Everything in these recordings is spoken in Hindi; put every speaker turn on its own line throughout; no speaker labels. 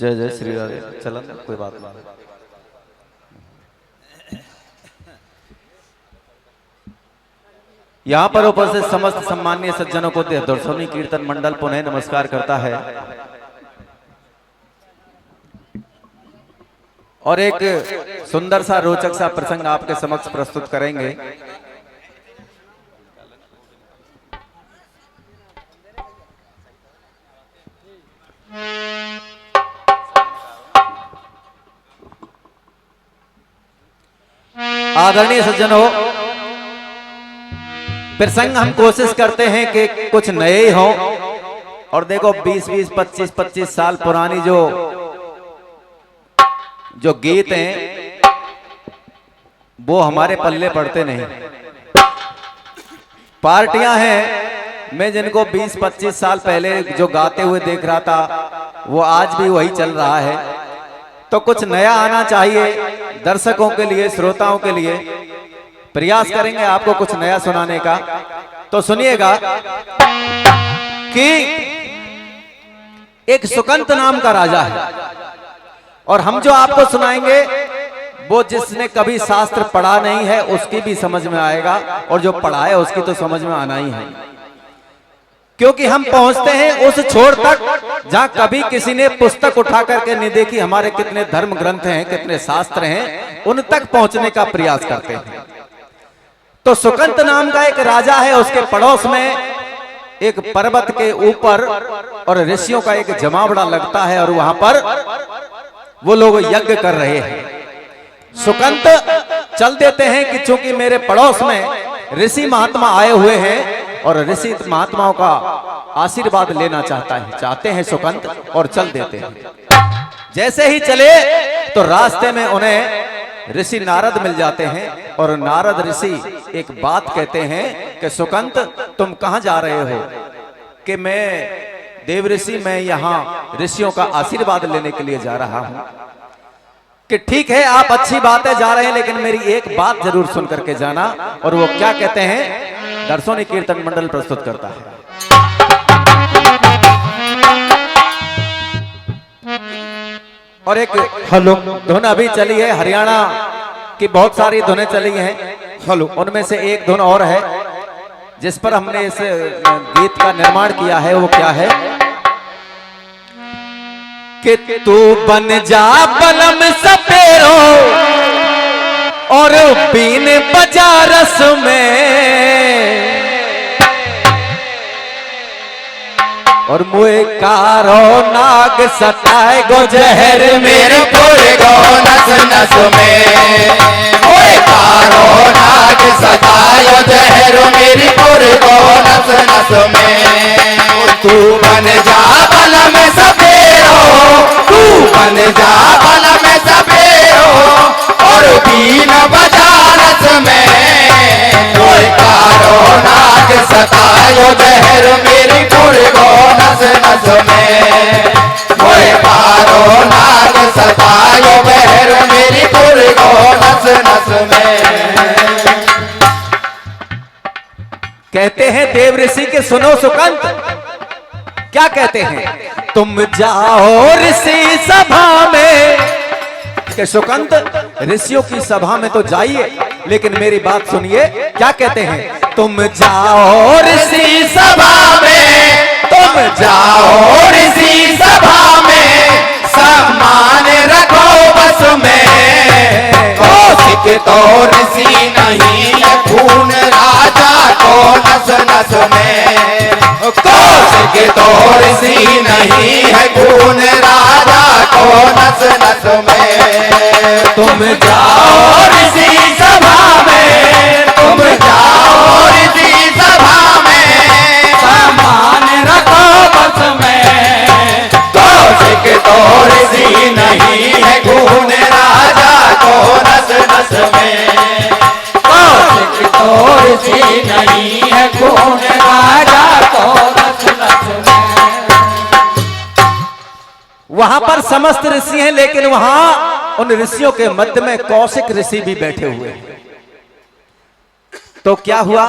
जय जय श्री राधे। चलन कोई बात नहीं। यहाँ पर उपस्थित समस्त सम्माननीय सज्जनों को दर्शनी कीर्तन मंडल पुनः नमस्कार करता है और एक सुंदर सा रोचक सा प्रसंग आपके समक्ष प्रस्तुत करेंगे। आदरणीय सज्जनों, प्रसंग हम कोशिश करते हैं कि कुछ नए ही हों और देखो 20-20, 25-25 साल पुरानी जो गीत हैं वो हमारे पल्ले पड़ते नहीं। पार्टियां हैं, मैं जिनको 20-25 साल पहले जो गाते हुए देख रहा था वो आज भी वही चल रहा है। तो कुछ नया आना चाहिए दर्शकों के लिए, श्रोताओं के लिए। प्रयास करेंगे आपको कुछ नया सुनाने का। तो सुनिएगा कि एक सुकंत नाम का राजा है और हम जो आपको सुनाएंगे वो जिसने कभी शास्त्र पढ़ा नहीं है उसकी भी समझ में आएगा और जो पढ़ा है उसकी तो समझ में आना ही है, क्योंकि हम पहुंचते हैं उस छोर तक जहां कभी किसी ने पुस्तक उठा करके नहीं देखी। हमारे कितने धर्म ग्रंथ हैं, कितने शास्त्र हैं, उन तक पहुंचने का प्रयास करते हैं। तो सुकंत नाम का एक राजा है, उसके पड़ोस में एक पर्वत के ऊपर और ऋषियों का एक जमावड़ा लगता है और वहां पर वो लोग यज्ञ कर रहे हैं। सुकंत चल देते हैं कि चूंकि मेरे पड़ोस में ऋषि महात्मा आए हुए हैं और ऋषि महात्माओं का आशीर्वाद लेना चाहते हैं सुकंत, और चल देते हैं। जैसे ही चले तो रास्ते में उन्हें ऋषि नारद मिल जाते हैं और नारद ऋषि एक बात कहते हैं कि सुकंत तुम कहां जा रहे हो? कि मैं देव ऋषि, मैं यहाँ ऋषियों का आशीर्वाद लेने के लिए जा रहा हूं। कि ठीक है, आप अच्छी बात है जा रहे हैं, लेकिन मेरी एक बात जरूर सुन करके जाना। और वो क्या कहते हैं दर्शनी कीर्तन मंडल प्रस्तुत करता है। और एक हेलो धुन अभी चली है, हरियाणा की बहुत सारी धुनें चली हैं, हेलो, उनमें से एक धुन और है जिस पर हमने इस गीत का निर्माण किया है। वो क्या है कि तू बन जा बलम सपेरो और बीन बजा रस में, और मुए कारो नाग सताए गो जहर मेरे पूरे गो नस नस में। मुए कारो नाग सताए गो जहर मेरी पूरे गो नस नस में। तू बन जा बलम सपेरो, तू बन जा बलम सपेरो और बीन बजा रस में। मुए कारो नाग सताए गो जहर मेरी पूरे गो नस नस में। मोए पारो नाग सतायो बहर मेरी पूरी गो नस नस में। कहते हैं देव ऋषि के सुनो सुकंत, क्या कहते हैं? तुम जाओ ऋषि सभा में। कि सुकंत ऋषियों की सभा में तो जाइए, लेकिन मेरी बात सुनिए, क्या कहते हैं? तुम जाओ ऋषि सभा में, तुम जाओ ऋषि सभा में, सम्मान रखो बस में। कौशिक तो ऋषि नहीं खून राजा को नस नस में। कौशिक तो ऋषि नहीं है खून राजा को नस नस में। तुम जाओ ऋषि सभा में, तुम जाओ ऋषि सभा में, सम्मान रखो बस में। कौशिक तो ऋषि नहीं है खून राजा को नस नस में। कौशिक तो ऋषि नहीं है खून राजा को नस नस में। वहां पर समस्त ऋषि हैं, लेकिन वहां उन ऋषियों के मध्य में कौशिक ऋषि भी बैठे हुए हैं। तो क्या हुआ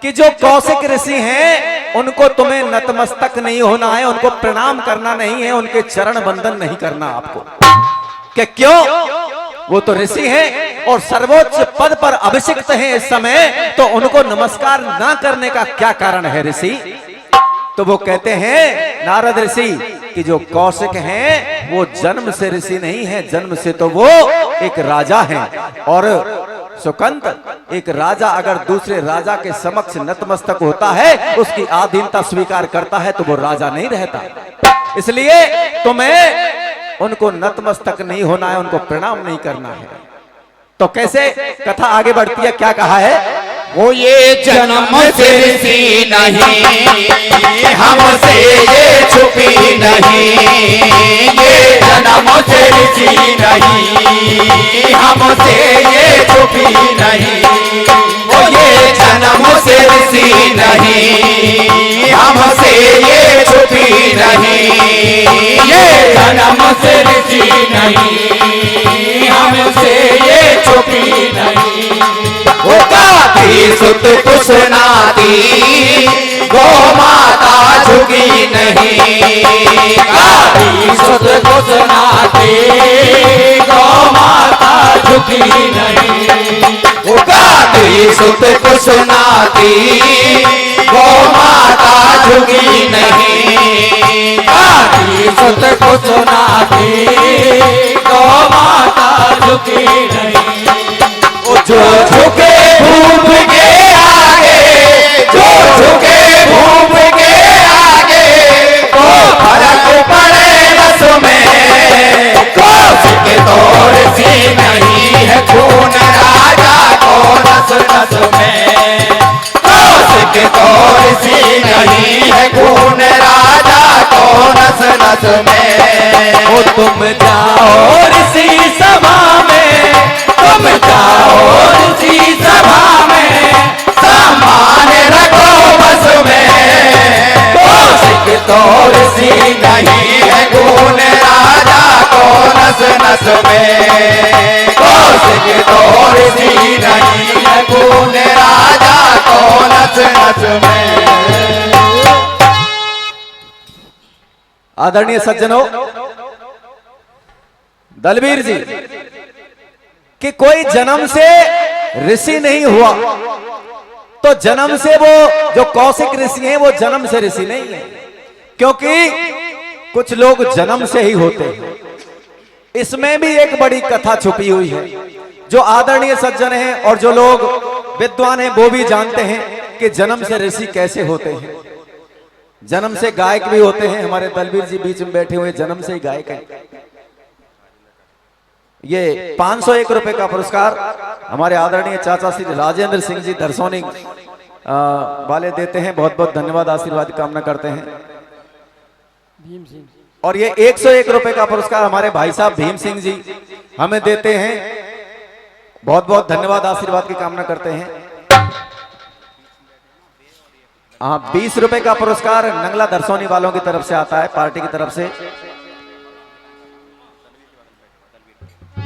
कि जो कौशिक ऋषि हैं उनको तुम्हें नतमस्तक नहीं होना है, उनको प्रणाम करना नहीं है, उनके चरण बंदन नहीं करना आपको। कि क्यों? वो तो ऋषि हैं और सर्वोच्च पद पर अभिषिक्त हैं इस समय, तो उनको नमस्कार ना करने का क्या कारण है ऋषि? तो वो कहते हैं नारद ऋषि कि जो कौशिक हैं वो जन्म से ऋषि नहीं है, जन्म से तो वो एक राजा हैं। और सुकंत, एक राजा अगर दूसरे राजा के समक्ष नतमस्तक होता है, उसकी आधीनता स्वीकार करता है, तो वो राजा नहीं रहता। इसलिए तुम्हें उनको नतमस्तक नहीं होना है, उनको प्रणाम नहीं करना है। तो कैसे कथा आगे बढ़ती है, क्या कहा है?
वो ये जन्म से ऋषि नहीं, हमसे ये छुपी नहीं। ये जन्म से ऋषि नहीं, हमसे ये छुपी नहीं। वो ये जन्म से ऋषि नहीं, हमसे ये छुपी नहीं। ये जन्म से ऋषि नहीं, हमसे ये छुपी नहीं। सुत कुसनाती गो माता झुकी नहीं। सुत कुसनाती गो माता झुकी नहीं। सुत कुसनाती गो माता झुकी नहीं। सुत कुसनाती गो माता झुकी नहीं। जो झुके भूप के आगे, जो झुके भूप के आगे, को फर्क पड़े रस में। कौशिक तो ऋषि नहीं है, खून राजा को नस नस में। कौशिक तो ऋषि नहीं है, खून राजा को नस नस में।
ओ तुम जाओ ऋषि सभा में,
तुम जाओ ऋषि सभा में, सम्मान रखो बस में। कौशिक तो ऋषि नहीं है, खून राजा को नस नस में। कौशिक तो ऋषि नहीं है, खून राजा को नस नस में।
आदरणीय सज्जनों, दलवीर जी कि कोई जन्म से ऋषि नहीं हुआ, तो जन्म से वो जो कौशिक ऋषि हैं वो जन्म से ऋषि नहीं है, क्योंकि कुछ लोग जन्म से ही होते हैं। इसमें भी एक बड़ी कथा छुपी हुई है। जो आदरणीय सज्जन हैं और जो लोग विद्वान हैं वो भी जानते हैं कि जन्म से ऋषि कैसे होते हैं। जन्म से गायक भी होते हैं। हमारे दलवीर जी बीच में बैठे हुए जन्म से ही गायक हैं। ये 501 रुपए का पुरस्कार हमारे आदरणीय चाचा श्री राजेंद्र सिंह जी दरसोनी वाले देते हैं। बहुत बहुत धन्यवाद, आशीर्वाद की कामना करते हैं। और ये 101 रुपए का पुरस्कार हमारे भाई साहब भीम सिंह जी हमें देते हैं। बहुत बहुत धन्यवाद, आशीर्वाद की कामना करते हैं। हाँ, 20 रुपए का पुरस्कार नंगला दरसोनी वालों की तरफ से आता है, पार्टी की तरफ से।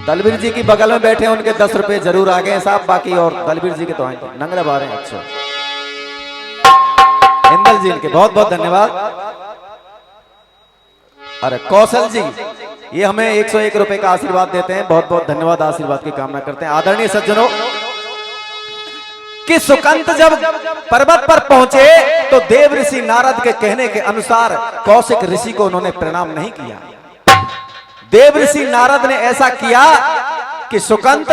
दलवीर जी की बगल में बैठे हैं, उनके 10 रुपए जरूर आ गए साहब, बाकी और दलवीर जी के तो आएंगे। नंगला बारे हैं। अच्छा, इंदल जी के बहुत बहुत धन्यवाद। अरे कौशल जी ये हमें 101 रुपए का आशीर्वाद देते हैं। बहुत बहुत धन्यवाद, आशीर्वाद की कामना करते हैं। आदरणीय सज्जनों, कि सुकंत जब पर्वत पर पहुंचे तो देव ऋषि नारद के कहने के अनुसार कौशिक ऋषि को उन्होंने प्रणाम नहीं किया। देव ऋषि नारद ने ऐसा किया कि सुकंत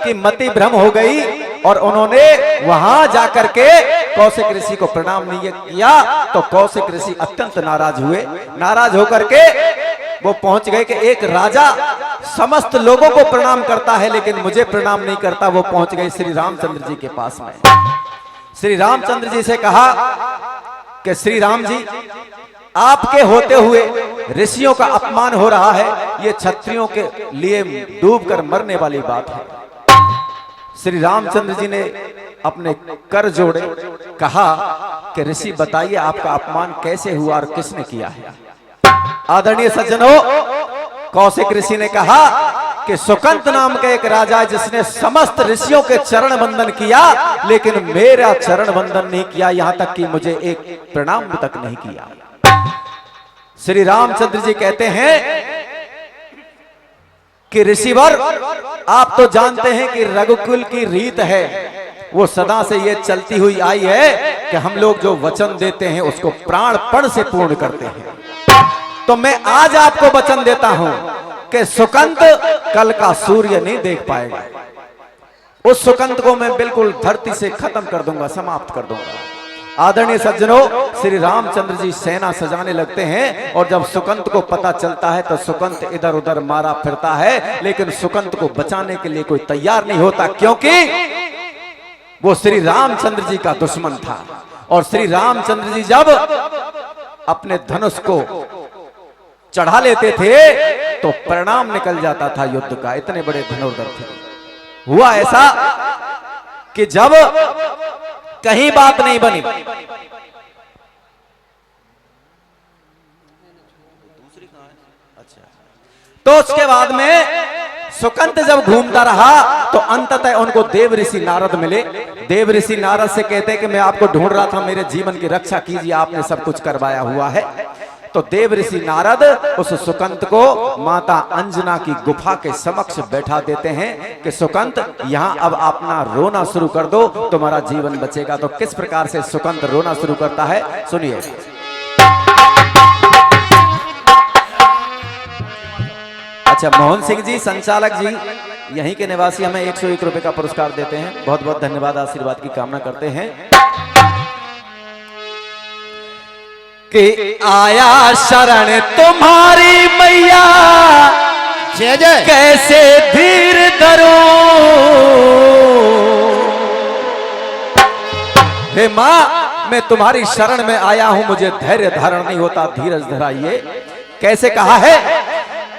की मति भ्रम हो गई और उन्होंने वहां जाकर के कौशिक ऋषि को प्रणाम नहीं किया। तो कौशिक ऋषि अत्यंत नाराज हुए। नाराज होकर के वो पहुंच गए कि एक राजा समस्त लोगों को प्रणाम करता है लेकिन मुझे प्रणाम नहीं करता। वो पहुंच गए श्री रामचंद्र जी के पास में। श्री रामचंद्र जी से कहा कि श्री राम जी, आपके होते हुए ऋषियों का अपमान हो रहा है, ये क्षत्रियों के लिए डूबकर मरने वाली बात है। श्री रामचंद्र जी ने अपने कर जोड़े, कहा कि ऋषि बताइए आपका अपमान कैसे हुआ और किसने किया है। आदरणीय सज्जनों, कौशिक ऋषि ने कहा कि सुकंत नाम का एक राजा है जिसने समस्त ऋषियों के चरण वंदन किया, लेकिन मेरा चरण वंदन नहीं किया, यहां तक कि मुझे एक प्रणाम तक नहीं किया। श्री रामचंद्र जी कहते हैं कि ऋषिवर, आप तो जानते हैं कि रघुकुल की रीत है, वो सदा से ये चलती हुई आई है कि हम लोग जो वचन देते हैं उसको प्राणपण से पूर्ण करते हैं। तो मैं आज आपको वचन देता हूं कि सुकंत कल का सूर्य नहीं देख पाएगा। उस सुकंत को मैं बिल्कुल धरती से खत्म कर दूंगा, समाप्त कर दूंगा। आदरणीय सज्जनों, श्री रामचंद्र जी सेना सजाने लगते हैं और जब सुकंत को पता चलता है तो सुकंत इधर उधर मारा फिरता है, लेकिन सुकंत को बचाने के लिए कोई तैयार नहीं होता, क्योंकि वो श्री रामचंद्र जी का दुश्मन था। और श्री रामचंद्र जी जब अपने धनुष को चढ़ा लेते थे तो परिणाम निकल जाता था युद्ध का। इतने बड़े धनुर्धर थे। हुआ ऐसा कि जब कहीं बात नहीं बनी, तो उसके बाद में सुकंत जब घूमता रहा तो अंततः उनको देव ऋषि नारद मिले। देव ऋषि नारद से कहते हैं कि मैं आपको ढूंढ रहा था, मेरे जीवन की रक्षा कीजिए, आपने सब कुछ करवाया हुआ है। तो देव ऋषि नारद उस सुकंत को माता अंजना की गुफा के समक्ष बैठा देते हैं कि सुकंत, यहां अब अपना रोना शुरू कर दो, तुम्हारा जीवन बचेगा। तो किस प्रकार से सुकंत रोना शुरू करता है, सुनिए। अच्छा, मोहन सिंह जी संचालक जी यहीं के निवासी हमें 101 रुपए का पुरस्कार देते हैं। बहुत बहुत धन्यवाद, आशीर्वाद की कामना करते हैं। कि आया शरण तुम्हारी मैया,
जय जय,
कैसे धीर धरूं। हे मां, मैं तुम्हारी शरण में आया हूं, मुझे धैर्य धारण नहीं होता, धीरज धराइए। कैसे कहा है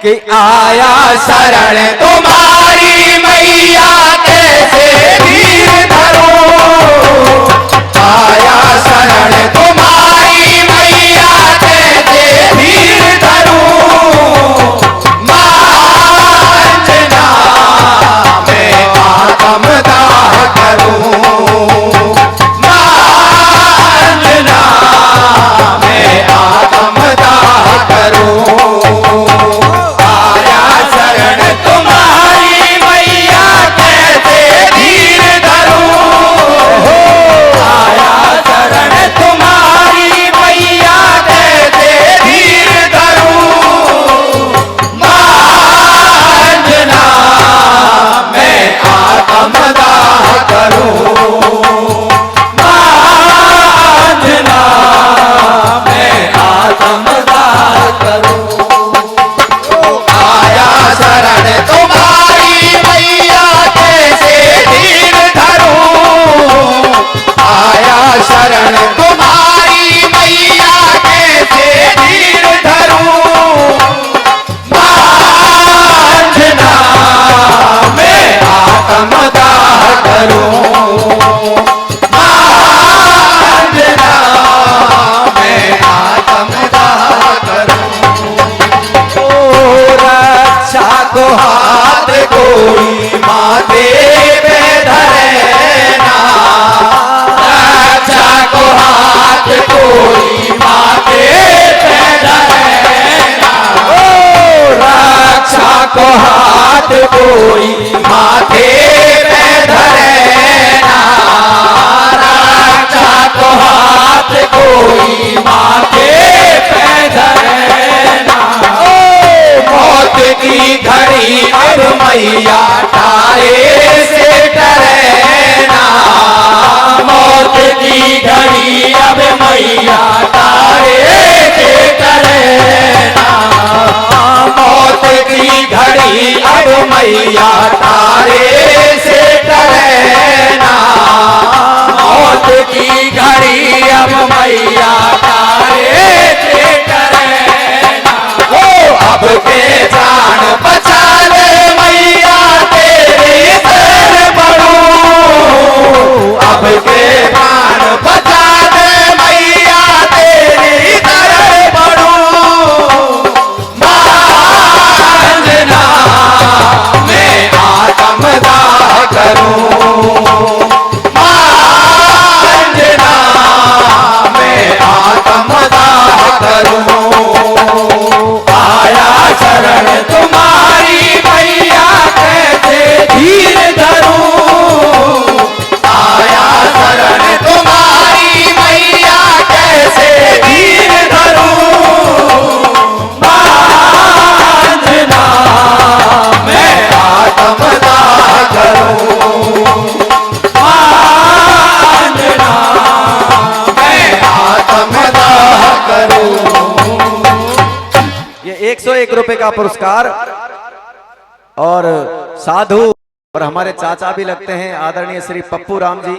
कि
आया शरण तुम्हारी मैया, कैसे धीर धरूं। आया शरण तुम्हारी मैया, कैसे धीर धरूं। मां अंजना मैं आत्मदाह करूं। मां अंजना मैं आत्मदाह करूं। शरण तुम्हारी मैया, कैसे धीर धरूं। मां अंजना मैं आत्मदाह करूं। मां अंजना मैं आत्मदाह करूं। ओ रक्षा को हाथ कोई माथे पे धरे ना, को हाथ कोई माथे पे धरे ना। ओ रक्षा को हाथ कोई माथे पे धरे ना। रक्षा को हाथ कोई माथे पे धरे ना। ओ मौत की घड़ी अब मैया तारे से डरे ना। मौत की घड़ी अब मैया तारे से डरे ना। मौत की घड़ी अब मैया तारे से डरे ना। मौत की घड़ी अब मैया तारे से डरे ना। ओ अब के जान बचा ले मैया, तेरी शरण पड़ूं। अब के प्राण बचा दे मैया, तेरी शरण पड़ूं। मां अंजना
का पुरस्कार और साधु और हमारे चाचा भी लगते हैं आदरणीय श्री पप्पू राम जी,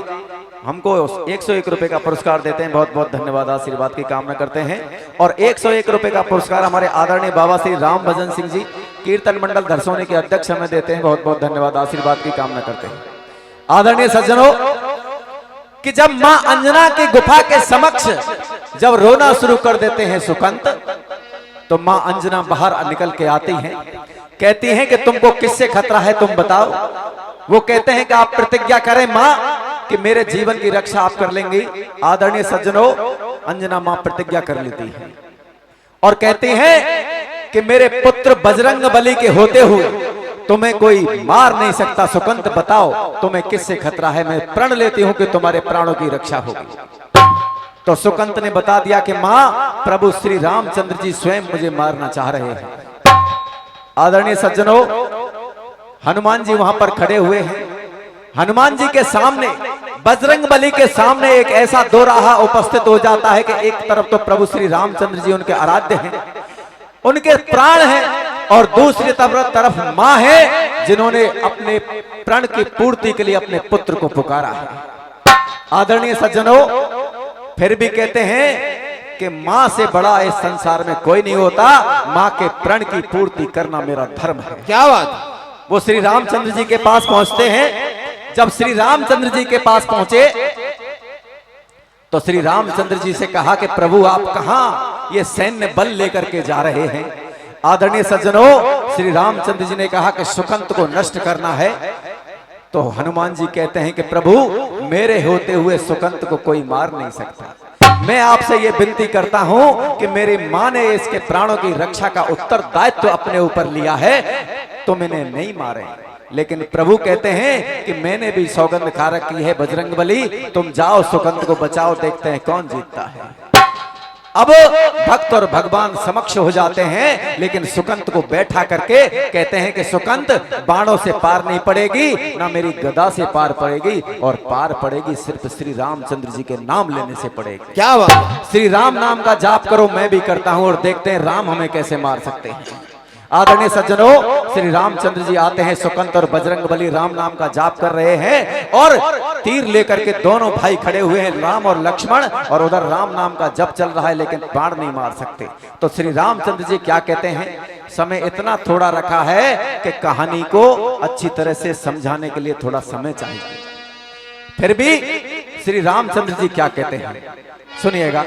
हमको 101 रुपए का पुरस्कार देते हैं। बहुत बहुत धन्यवाद, आशीर्वाद की कामना करते हैं। और 101 रुपए का पुरस्कार हमारे आदरणीय बाबा श्री राम भजन सिंह जी कीर्तन मंडल धरसोनी के अध्यक्ष हमें देते हैं। बहुत बहुत धन्यवाद, आशीर्वाद की कामना करते हैं। आदरणीय सज्जनों, कि जब मां अंजना की गुफा के समक्ष जब रोना शुरू कर देते हैं सुकंत, तो मां अंजना बाहर निकल के आती हैं, कहती हैं कि तुमको किससे खतरा है, तुम बताओ। वो कहते हैं कि आप प्रतिज्ञा करें मां कि मेरे जीवन की रक्षा आप कर लेंगी। आदरणीय सज्जनों, अंजना मां प्रतिज्ञा कर लेती है और कहती हैं कि मेरे पुत्र बजरंग बली के होते हुए तुम्हें कोई मार नहीं सकता। सुकंत बताओ तुम्हें किससे खतरा है, मैं प्रण लेती हूं कि तुम्हारे प्राणों की रक्षा होगी। तो सुकंत ने बता दिया कि मां, प्रभु श्री रामचंद्र जी स्वयं मुझे मारना चाह रहे हैं। आदरणीय सज्जनों, हनुमान जी वहां पर खड़े हुए हैं। हनुमान जी के सामने, बजरंग बली के सामने एक ऐसा दोराहा उपस्थित हो जाता है कि एक तरफ तो प्रभु श्री रामचंद्र जी उनके आराध्य हैं, उनके प्राण हैं, और दूसरी तरफ मां है जिन्होंने अपने प्राण की पूर्ति के लिए अपने पुत्र को पुकारा है। आदरणीय सज्जनों, फिर भी कहते हैं कि मां से बड़ा इस संसार में कोई नहीं होता, मां के प्राण की पूर्ति करना मेरा धर्म है।
क्या बात।
वो श्री रामचंद्र जी के पास पहुंचते हैं। जब श्री रामचंद्र जी के पास पहुंचे तो श्री रामचंद्र जी से कहा कि प्रभु आप कहां ये सैन्य बल लेकर के जा रहे हैं। आदरणीय सज्जनों, श्री रामचंद्र जी ने कहा कि सुकंत को नष्ट करना है। तो हनुमान जी कहते हैं कि प्रभु मेरे होते हुए सुकंत को कोई मार नहीं सकता। मैं आपसे ये विनती करता हूं कि मेरी मां ने इसके प्राणों की रक्षा का उत्तरदायित्व अपने ऊपर लिया है, तुम इन्हें नहीं मारे। लेकिन प्रभु कहते हैं कि मैंने भी सौगंध खा रखी है बजरंग बली, तुम जाओ सुकंत को बचाओ, देखते हैं कौन जीतता है। अब भक्त और भगवान समक्ष हो जाते हैं, लेकिन सुकंत को बैठा करके कहते हैं कि सुकंत बाणों से पार नहीं पड़ेगी, ना मेरी गदा से पार पड़ेगी, और पार पड़ेगी सिर्फ श्री रामचंद्र जी के नाम लेने से पड़ेगी।
क्या बात।
श्री राम नाम का जाप करो, मैं भी करता हूं, और देखते हैं राम हमें कैसे मार सकते हैं। आदरणीय सज्जनों, श्री रामचंद्र जी आते हैं, सुकंत और बजरंग बली राम नाम का जाप कर रहे हैं, और तीर लेकर के दोनों भाई खड़े हुए हैं, राम और लक्ष्मण, और उधर राम नाम का जप चल रहा है, लेकिन बाण नहीं मार सकते। तो श्री रामचंद्र जी क्या कहते हैं, समय इतना थोड़ा रखा है कि कहानी को अच्छी तरह से समझाने के लिए थोड़ा समय चाहिए। फिर भी श्री रामचंद्र जी क्या कहते हैं, सुनिएगा।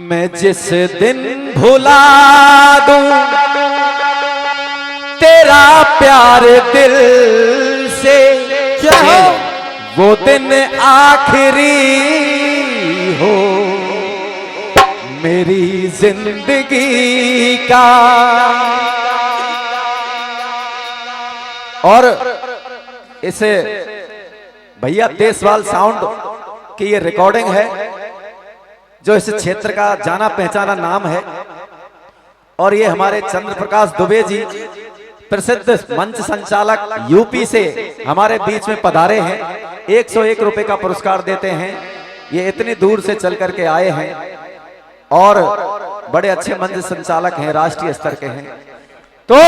मैं जिस दिन भुला दूं तेरा प्यार दिल से, वो दिन आखिरी हो मेरी जिंदगी का। और इसे भैया देशवाल साउंड की ये रिकॉर्डिंग है, जो इस क्षेत्र का जाना पहचाना नाम है। और ये हमारे चंद्र प्रकाश दुबे जी, प्रसिद्ध मंच संचालक यूपी से हमारे बीच में पधारे हैं, 101 रुपए का पुरस्कार देते हैं। ये इतनी दूर से चल करके आए हैं और बड़े अच्छे मंच संचालक हैं, राष्ट्रीय स्तर के हैं। तो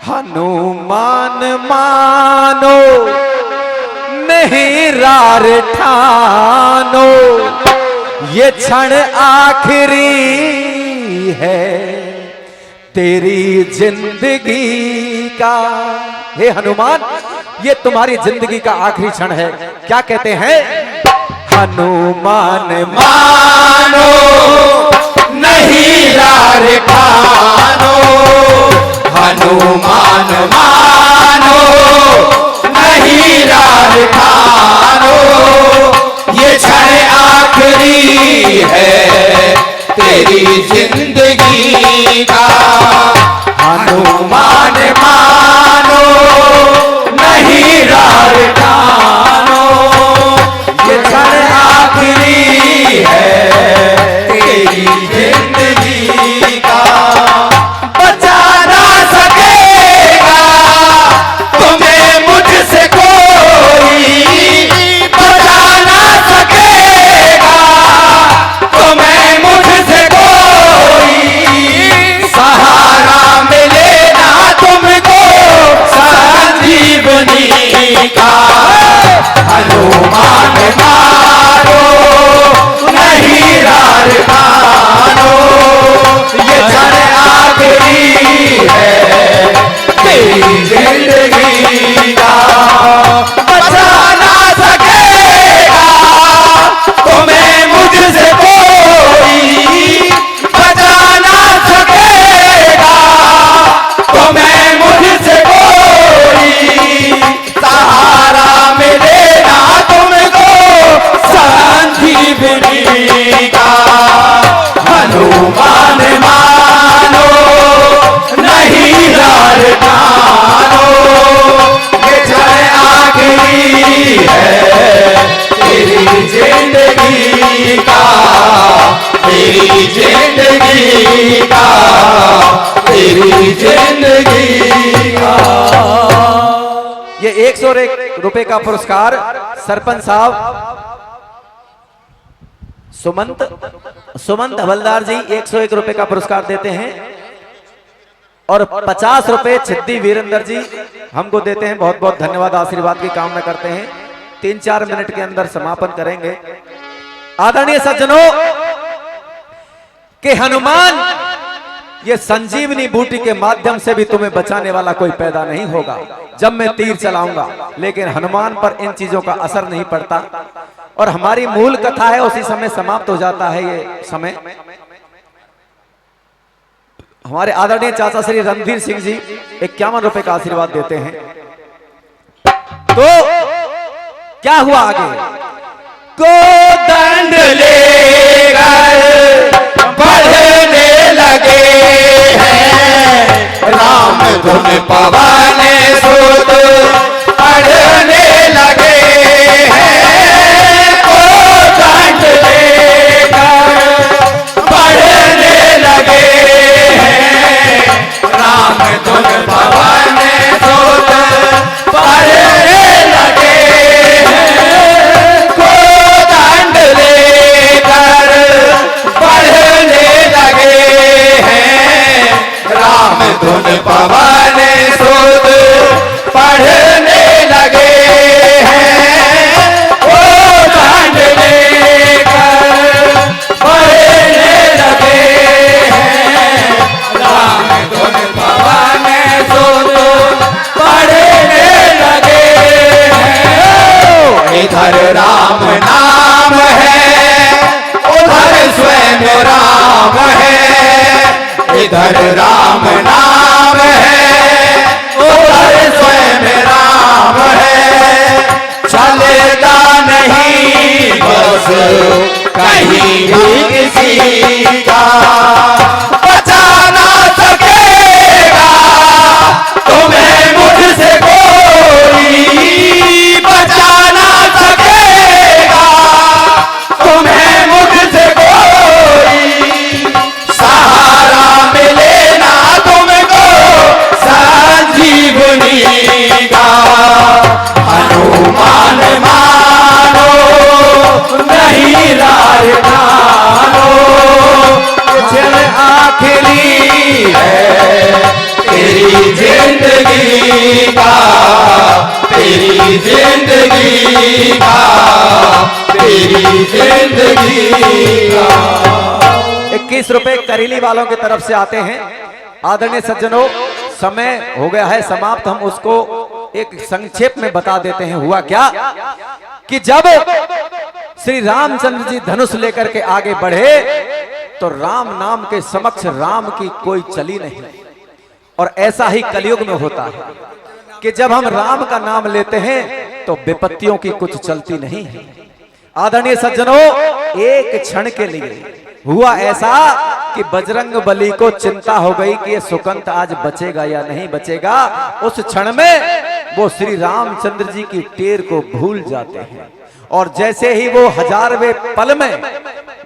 हनुमान मानो नहीं रार ठानो, ये क्षण आखिरी है तेरी जिंदगी का। हे हनुमान, ये तुम्हारी जिंदगी का आखिरी क्षण है। क्या कहते हैं, हनुमान
मानो नहीं रार ठानो, हनुमान मानो नहीं रार ठानो, ये क्षण आखिरी है तेरी जिंदगी का। हनुमान मानो नहीं रार ठानो, ये क्षण आखिरी है तेरी जिंदगी का। तेरी जिंदगी का।
ये 101 रुपए का पुरस्कार सरपंच साहब सुमंत हवलदार जी 101 रुपए का पुरस्कार देते हैं और 50 रुपए छिद्दी वीरेंद्र जी हमको देते हैं। बहुत बहुत धन्यवाद, आशीर्वाद की कामना करते हैं। 3-4 मिनट के अंदर समापन करेंगे। आदरणीय सज्जनों, के हनुमान ये संजीवनी बूटी के माध्यम से भी तुम्हें बचाने वाला कोई पैदा नहीं होगा जब मैं तीर चलाऊंगा, लेकिन हनुमान पर इन चीजों का असर नहीं पड़ता और हमारी मूल कथा है उसी समय समाप्त हो जाता है। ये समय हमारे आदरणीय चाचा श्री रणधीर सिंह जी 51 रुपए का आशीर्वाद देते हैं। तो क्या हुआ आगे?
को दंड लेकर बढ़ने लगे हैं, राम धुन पवन सुत पढ़ने लगे हैं। को दंड लेकर बढ़ने लगे हैं, राम धुन पवन सुत पढ़ने लगे हैं। को दंड लेकर बढ़ने लगे हैं, राम धुन पवन सुत पढ़ने लगे हैं। को दंड लेकर बढ़ने लगे हैं, राम धुन पवन सुत पढ़ने लगे हैं। इधर राम नाम है, उधर स्वयं राम है। इधर राम नाम है, उधर स्वयं राम है। चलेगा नहीं बस कहीं भी किसी का, बचा ना सकेगा तुम्हें मुझसे कोई, बचा ना सकेगा तुम्हें मुझसे कोई। सहारा मिले ना तुमको संजीवनी का, हनुमान मानो नहीं रार मानो। जब आखिरी है तेरी जिंदगी का, तेरी जिंदगी का, तेरी जिंदगी का।
21 रुपए करीली वालों की तरफ से आते हैं। आदरणीय सज्जनों, समय हो गया है समाप्त, हम उसको एक संक्षेप में बता देते हैं। हुआ क्या कि जब श्री रामचंद्र जी धनुष लेकर के आगे बढ़े तो राम नाम के समक्ष राम की कोई चली नहीं। और ऐसा ही कलयुग में होता है कि जब हम राम का नाम लेते हैं तो विपत्तियों की कुछ चलती नहीं है। आदरणीय सज्जनों, एक क्षण के लिए हुआ ऐसा कि बजरंग बली को चिंता हो गई कि ये सुकंत आज बचेगा या नहीं बचेगा। उस क्षण में वो श्री रामचंद्र जी की टेर को भूल जाते हैं और जैसे ही वो 1000वें पल में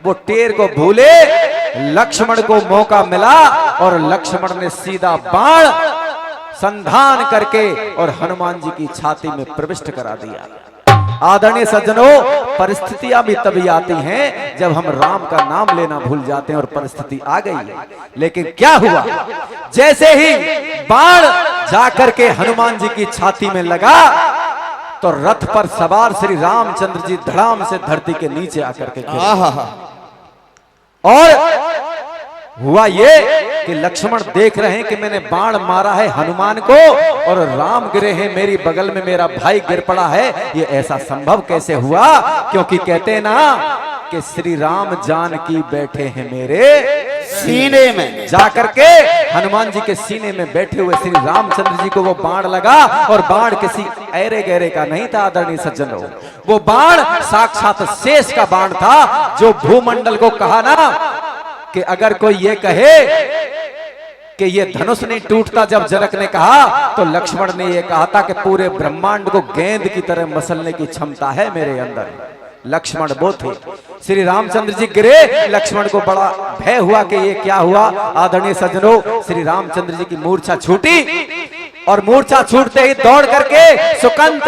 वो टेर को भूले, लक्ष्मण को मौका मिला और लक्ष्मण ने सीधा बाण संधान करके और हनुमान जी की छाती में प्रविष्ट करा दिया। आदरणीय सज्जनों, परिस्थितियां भी तभी आती हैं जब हम राम का नाम लेना भूल जाते हैं और परिस्थिति आ गई है। लेकिन क्या हुआ, जैसे ही बाण जाकर के हनुमान जी की छाती में लगा तो रथ पर सवार श्री रामचंद्र जी धड़ाम से धरती के नीचे आकर के गिरे। और हुआ ये कि लक्ष्मण देख रहे हैं कि मैंने बाण मारा है हनुमान को और राम गिरे हैं मेरी बगल में, मेरा भाई गिर पड़ा है। ये ऐसा संभव कैसे हुआ? क्योंकि कहते हैं ना कि श्री राम जानकी बैठे हैं मेरे
सीने में।
जाकर के हनुमान जी के सीने में बैठे हुए श्री रामचंद्र जी को वो बाण लगा और बाण किसी ऐरे गहरे का नहीं था। आदरणीय सज्जनों, वो बाण साक्षात शेष का बाण था, जो भूमंडल को कहा ना कि अगर कोई ये कहे कि ये धनुष नहीं टूटता, जब जनक ने कहा तो लक्ष्मण ने ये कहा था कि पूरे ब्रह्मांड को गेंद की तरह मसलने की क्षमता है मेरे अंदर। लक्ष्मण वो थे। श्री रामचंद्र जी गिरे, लक्ष्मण को बड़ा भय हुआ कि ये क्या हुआ। आदरणीय सज्जनों, श्री रामचंद्र जी की मूर्छा छूटी और मूर्छा छूटते ही दौड़ करके सुकंत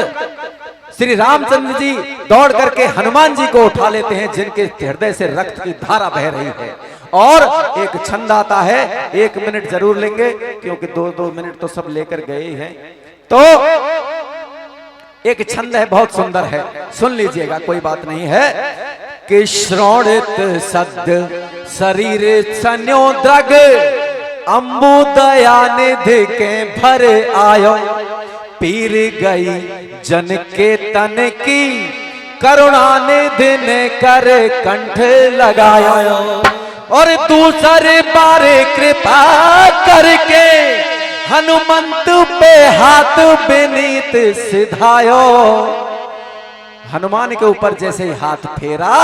श्री रामचंद्र जी दौड़ करके हनुमान जी को उठा लेते हैं, जिनके हृदय से रक्त की धारा बह रही है। और एक छंद आता है, 1 मिनट जरूर लेंगे क्योंकि 2-2 मिनट तो सब लेकर गए हैं। तो एक छंद है, बहुत सुंदर है, सुन लीजिएगा, कोई बात नहीं है। कि श्रोणित सद्य शरीर सन्यो द्रग अम्बुदया निधि के भर आयो, पीर गई जन के तन की करुणा निधि ने कर कंठ लगाया। और दूसरे बारे कृपा करके हनुमंत पे हाथ विनीत सिधायो। हनुमान के ऊपर जैसे ही हाथ फेरा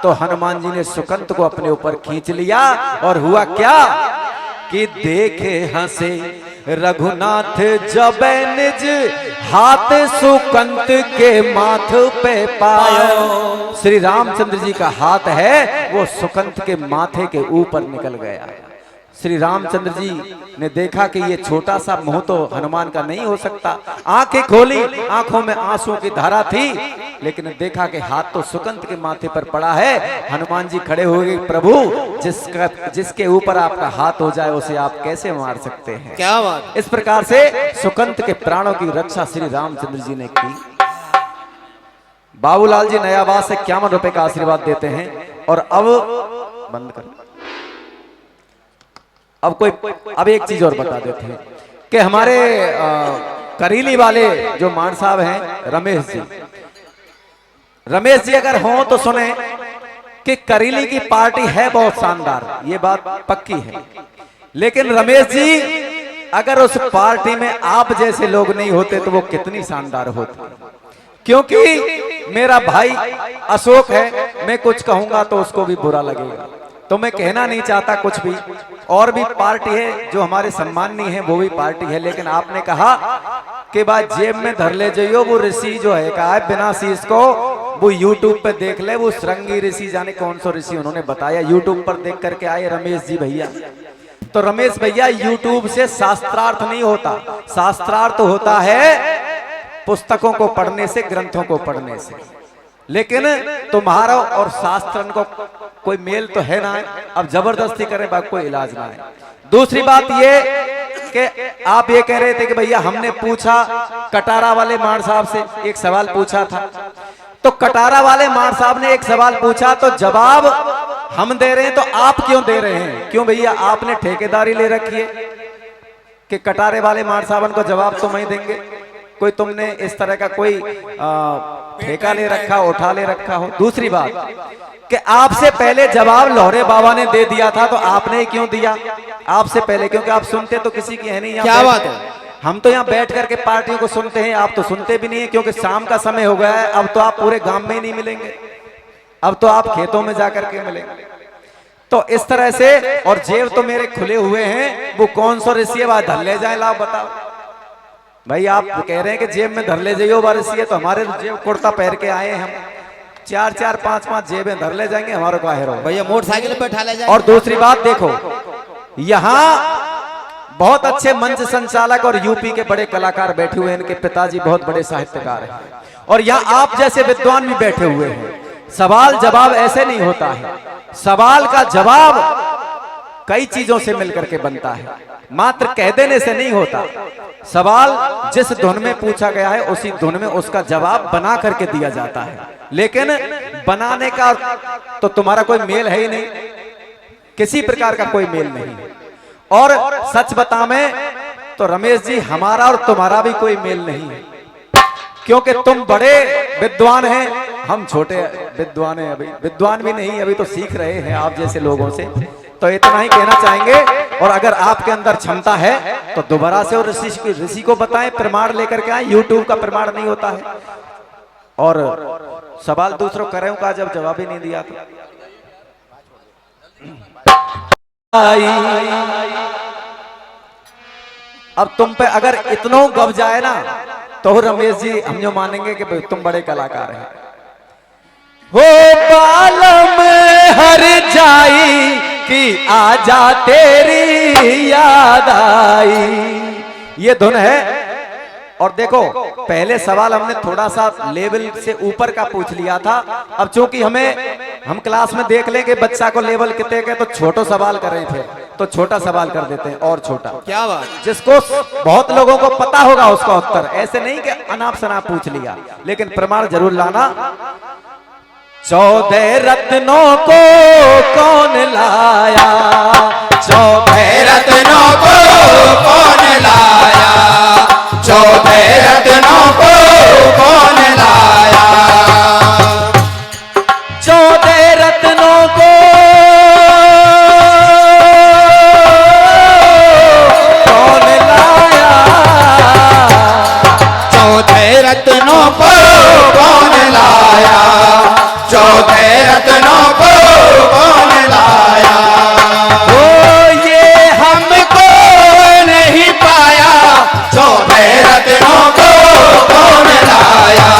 तो हनुमान जी ने सुकंत को अपने ऊपर खींच लिया। और हुआ क्या कि देखे हंसे रघुनाथ जब निज हाथ सुकंत के माथ पे पायो। श्री रामचंद्र जी का हाथ है वो सुकंत के माथे के ऊपर निकल गया। श्री रामचंद्र जी ने देखा कि ये छोटा सा मुंह तो हनुमान का नहीं हो सकता। आंखें खोली, आंखों में आंसुओं की धारा थी, लेकिन देखा कि हाथ तो सुकंत के माथे पर पड़ा है। हनुमान जी खड़े हो गए, प्रभु जिसके ऊपर आपका हाथ हो जाए उसे आप कैसे मार सकते हैं।
क्या बात।
इस प्रकार से सुकंत के प्राणों की रक्षा श्री रामचंद्र जी ने की। बाबूलाल जी नयाबाद से 51 रुपए का आशीर्वाद देते हैं। और अब बंद कर, अब एक चीज और बता देते हैं कि हमारे करीली वाले जो मान साहब हैं रमेश जी अगर हों तो सुने कि करीली की पार्टी है बहुत शानदार, ये बात पक्की है। लेकिन रमेश जी अगर उस पार्टी में आप जैसे लोग नहीं होते तो वो कितनी शानदार होती। क्योंकि मेरा भाई अशोक है, मैं कुछ कहूंगा तो उसको भी बुरा लगेगा, तो मैं कहना नहीं चाहता कुछ भी। और भी पार्टी है जो हमारे सम्माननीय है, वो भी पार्टी है। लेकिन आपने कहा कि बात जेब में धर ले जाइयो, वो ऋषि जो है कहा है बिना शीश को वो यूट्यूब पे देख ले, वो श्रृंगी ऋषि जाने कौन सा ऋषि उन्होंने बताया, यूट्यूब पर देख करके आए रमेश जी भैया। तो रमेश भैया यूट्यूब से शास्त्रार्थ नहीं होता, शास्त्रार्थ होता है पुस्तकों को पढ़ने से, ग्रंथों को पढ़ने से। लेकिन तुम्हारा और शास्त्र को कोई मेल तो है ना, अब जबरदस्ती करें बात कोई इलाज ना है। दूसरी बात ये कि आप ये कह रहे थे कि भैया हमने पूछा कटारा वाले मार साहब से एक सवाल पूछा था, तो कटारा वाले मार साहब ने एक सवाल पूछा तो जवाब हम दे रहे हैं, तो आप क्यों दे रहे हैं? क्यों भैया आपने ठेकेदारी ले रखी है कि कटारे वाले मार साहब को जवाब तो नहीं देंगे? कोई तुमने इस तरह का कोई ठेका ले रखा, उठा ले रखा हो? दूसरी बात कि आपसे पहले जवाब लौरे बाबा ने दे दिया था, तो आपने ही क्यों दिया आपसे पहले? क्योंकि आप सुनते तो किसी की है नहीं।
क्या बात है,
हम तो यहाँ बैठ करके पार्टियों को सुनते हैं, आप तो सुनते भी नहीं है, क्योंकि शाम का समय हो गया है। अब तो आप पूरे गांव में ही नहीं मिलेंगे, अब तो आप खेतों में जाकर के मिलेंगे। तो इस तरह से, और जेब तो मेरे खुले हुए हैं, वो कौन सा ऋषि है धर ले जाए, लाओ बताओ भाई। आप कह रहे हैं कि जेब में धर ले जाइयो ऋषि है, तो हमारे जेब कुर्ता पहन के आए हैं हम, 4-4, 5-5 जेबें धर ले जाएंगे, हमारे को आहेर हो
भैया मोटरसाइकिल पे बैठा ले जाए।
और दूसरी बात देखो, यहाँ बहुत अच्छे मंच संचालक और यूपी के बड़े कलाकार बैठे हुए हैं, इनके पिताजी बहुत बड़े साहित्यकार हैं, और यहाँ आप जैसे विद्वान भी बैठे हुए हैं। सवाल जवाब ऐसे नहीं होता है, सवाल का जवाब कई चीजों से मिलकर के बनता है, मात्र कह देने से नहीं होता। सवाल जिस धुन में पूछा गया है उसी धुन में उसका जवाब बना करके दिया जाता है। लेकिन बनाने का तो तुम्हारा कोई मेल है ही नहीं, किसी प्रकार का कोई मेल नहीं। और सच बताएं तो रमेश जी हमारा और तुम्हारा भी कोई मेल नहीं है, क्योंकि तुम बड़े विद्वान हैं, हम छोटे विद्वान हैं, अभी विद्वान भी नहीं, अभी तो सीख रहे हैं आप जैसे लोगों से। तो इतना ही कहना चाहेंगे, और अगर आपके अंदर क्षमता है तो दोबारा से और ऋषि को बताएं, प्रमाण लेकर के आए, यूट्यूब का प्रमाण नहीं होता है। और सवाल दूसरों करें का जब जवाब ही नहीं दिया तो अब तुम पे अगर इतना गब जाए ना तो रमेश जी हम जो मानेंगे कि तुम बड़े कलाकार हैं। हो बालम हर जाई कि आजा तेरी याद आई, ये धुन है। और देखो पहले सवाल हमने थोड़ा सा लेवल से ऊपर का पूछ लिया था, अब चूंकि हम क्लास में देख लेंगे बच्चा को लेवल कितने के, तो छोटा सवाल करें, फिर तो छोटा सवाल कर देते हैं और छोटा।
क्या बात,
जिसको बहुत लोगों को पता होगा उसका उत्तर, ऐसे नहीं कि अनाप शनाप पूछ लिया, लेकिन प्रमाण जरूर लाना। 14 रत्नों को कौन लाया, 14
रत्नों को कौन लाया, 14 रत्नों को कौन लाया,
14 रत्नों को कौन लाया,
14 रत्नों को कौन लाया, 14 रत्नों को कौन लाया,
ओ ये
हमको नहीं पाया, 14 रत्नों को कौन लाया,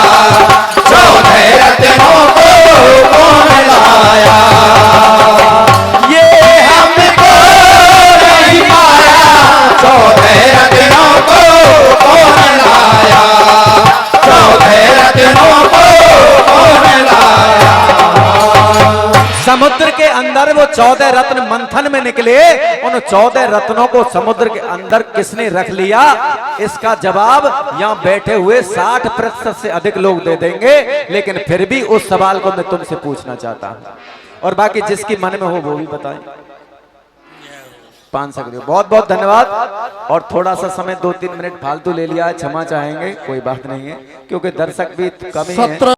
14 रत्नों को कौन लाया,
ये
हमको नहीं पाया, 14 रत्नों को कौन लाया, 14 रत्नों को कौन लाया।
समुद्र के अंदर वो 14 रत्न मंथन में निकले, उन 14 रत्नों को समुद्र के अंदर किसने रख लिया, इसका जवाब यहां बैठे हुए 60% से अधिक लोग दे देंगे, लेकिन फिर भी उस सवाल को मैं तुमसे पूछना चाहता हूं, और बाकी जिसकी मन में हो वो भी बताएं। 5 सकते, बहुत बहुत धन्यवाद। और थोड़ा सा समय 2-3 मिनट फालतू ले लिया है, क्षमा चाहेंगे, कोई बात नहीं है, क्योंकि दर्शक भी कम ही है।